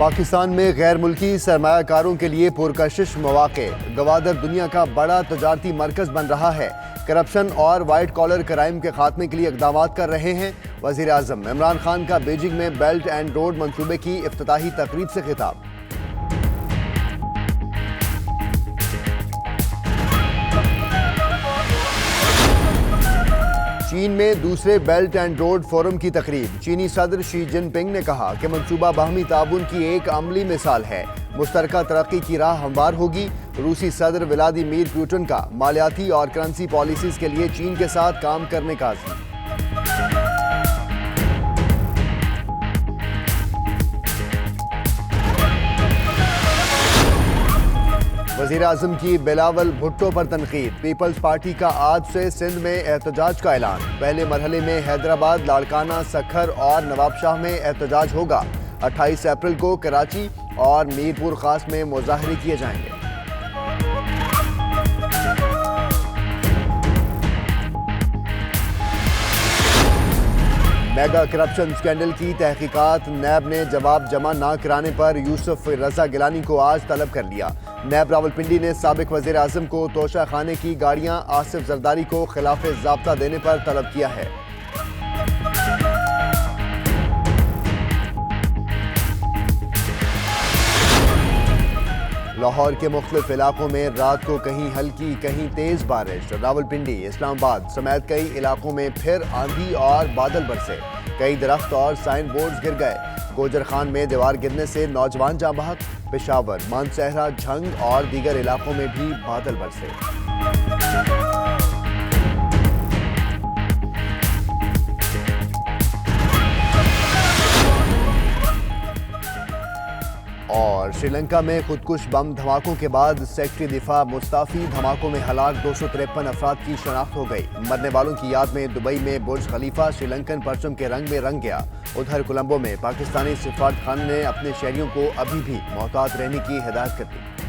पाकिस्तान में गैर मुल्की सरमायाकारों के लिए पुरकशिश मौके। गवादर दुनिया का बड़ा तजारती मरकज बन रहा है। करप्शन और वाइट कॉलर क्राइम के खात्मे के लिए इकदाम कर रहे हैं। वज़ीर आज़म इमरान खान का बीजिंग में बेल्ट एंड रोड मंसूबे की इफ्तिताही तकरीब से खिताब। चीन में दूसरे बेल्ट एंड रोड फोरम की तकरीब। चीनी सदर शी जिनपिंग ने कहा कि मंसूबा बाहमी ताउन की एक अमली मिसाल है। मुश्तरका तरक्की की राह हमवार होगी। रूसी सदर व्लादिमीर पुतिन का मालियाती और करेंसी पॉलिसीज के लिए चीन के साथ काम करने का अज़्म। वज़ीर आज़म की बिलावल भुट्टो पर तनकीद। पीपल्स पार्टी का आज से सिंध में एहतजाज का ऐलान। पहले मरहले में हैदराबाद, लाड़काना, सखर और नवाबशाह में एहतजाज होगा। 28 अप्रैल को कराची और मीरपुर खास में मुजाहरे किए जाएंगे। मेगा करप्शन स्कैंडल की तहकीकात। नैब ने जवाब जमा न कराने पर यूसुफ रजा गिलानी को आज तलब कर लिया। नैब रावलपिंडी ने साबिक वज़ीर आज़म को तोशा खाने की गाड़ियां आसिफ जरदारी को खिलाफ ज़ाब्ता देने पर तलब किया है। लाहौर के मुख्तलिफ इलाकों में रात को कहीं हल्की कहीं तेज बारिश। रावलपिंडी, इस्लामाबाद समेत कई इलाकों में फिर आंधी और बादल बरसे। कई दरख्त और साइन बोर्ड्स गिर गए। गोजर खान में दीवार गिरने से नौजवान जाँ बहक। पेशावर, मानसहरा, झंग और दीगर इलाकों में भी बादल बरसे। और श्रीलंका में खुदकुश बम धमाकों के बाद सेक्रेटरी दिफा मुस्ताफी। धमाकों में हलाक 253 अफराद की शनाख्त हो गई। मरने वालों की याद में दुबई में बुर्ज खलीफा श्रीलंकन परचम के रंग में रंग गया। उधर कोलंबो में पाकिस्तानी सिफारतखाने ने अपने शहरियों को अभी भी मोहतात रहने की हिदायत कर दी।